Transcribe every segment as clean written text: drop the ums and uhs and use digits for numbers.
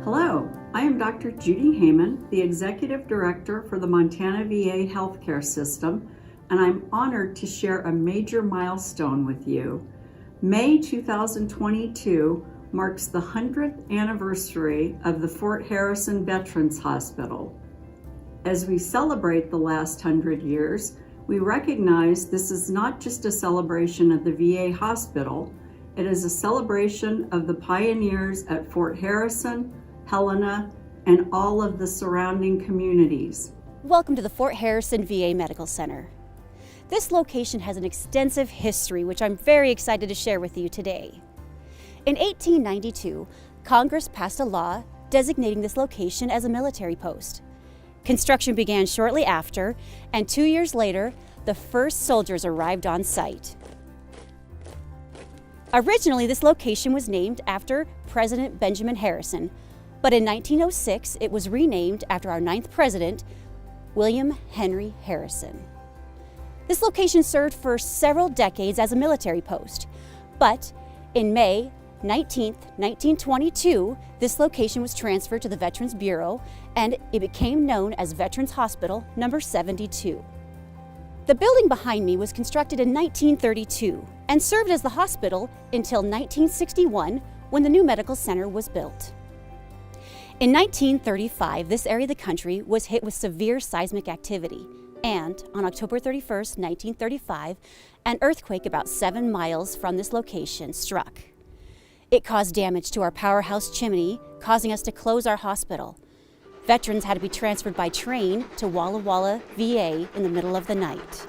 Hello, I am Dr. Judy Heyman, the Executive Director for the Montana VA Healthcare System, and I'm honored to share a major milestone with you. May 2022 marks the 100th anniversary of the Fort Harrison Veterans Hospital. As we celebrate the last 100 years, we recognize this is not just a celebration of the VA hospital, it is a celebration of the pioneers at Fort Harrison, Helena, and all of the surrounding communities. Welcome to the Fort Harrison VA Medical Center. This location has an extensive history, which I'm very excited to share with you today. In 1892, Congress passed a law designating this location as a military post. Construction began shortly after, and 2 years later, the first soldiers arrived on site. Originally, this location was named after President Benjamin Harrison, but in 1906, it was renamed after our 9th president, William Henry Harrison. This location served for several decades as a military post, but in May 19, 1922, this location was transferred to the Veterans Bureau and it became known as Veterans Hospital No. 72. The building behind me was constructed in 1932 and served as the hospital until 1961 when the new medical center was built. In 1935, this area of the country was hit with severe seismic activity, and on October 31, 1935, an earthquake about 7 miles from this location struck. It caused damage to our powerhouse chimney, causing us to close our hospital. Veterans had to be transferred by train to Walla Walla VA in the middle of the night.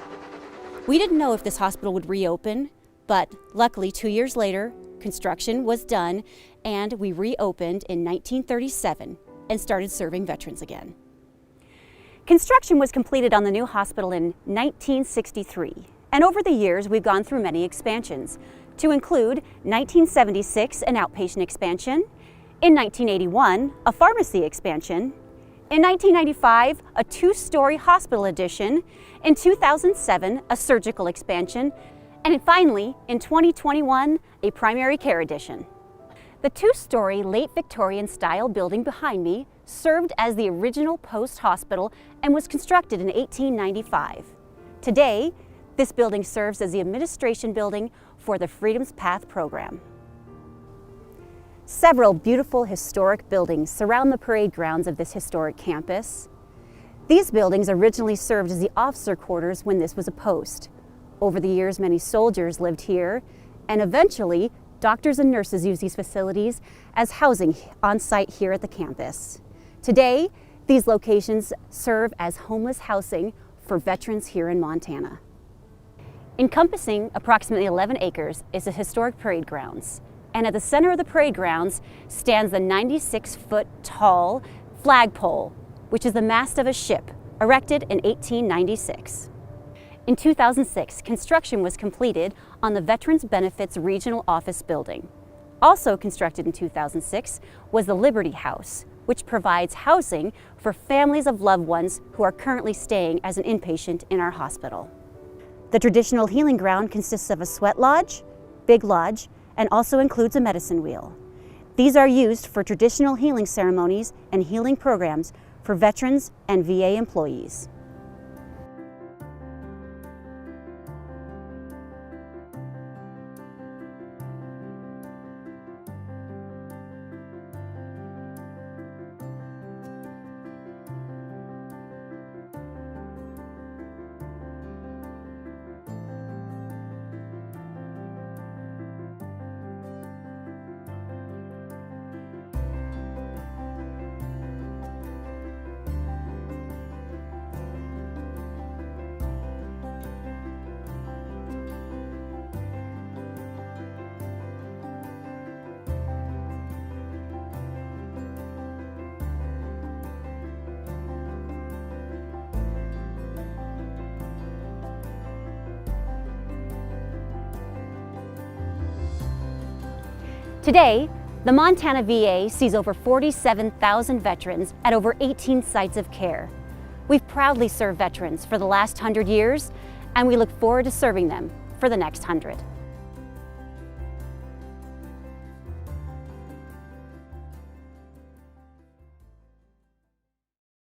We didn't know if this hospital would reopen, but luckily 2 years later, construction was done and we reopened in 1937 and started serving veterans again. Construction was completed on the new hospital in 1963, and over the years we've gone through many expansions, to include 1976 an outpatient expansion, in 1981 a pharmacy expansion, in 1995 a 2-story hospital addition, in 2007 a surgical expansion, and finally in 2021 a primary care addition. The 2-story late Victorian style building behind me served as the original post hospital and was constructed in 1895. Today, this building serves as the administration building for the Freedom's Path program. Several beautiful historic buildings surround the parade grounds of this historic campus. These buildings originally served as the officer quarters when this was a post. Over the years, many soldiers lived here, and eventually, doctors and nurses use these facilities as housing on site here at the campus. Today, these locations serve as homeless housing for veterans here in Montana. Encompassing approximately 11 acres is the historic parade grounds, and at the center of the parade grounds stands the 96-foot tall flagpole, which is the mast of a ship, erected in 1896. In 2006, construction was completed on the Veterans Benefits Regional Office Building. Also constructed in 2006 was the Liberty House, which provides housing for families of loved ones who are currently staying as an inpatient in our hospital. The traditional healing ground consists of a sweat lodge, big lodge, and also includes a medicine wheel. These are used for traditional healing ceremonies and healing programs for veterans and VA employees. Today, the Montana VA sees over 47,000 veterans at over 18 sites of care. We've proudly served veterans for the last 100 years, and we look forward to serving them for the next 100.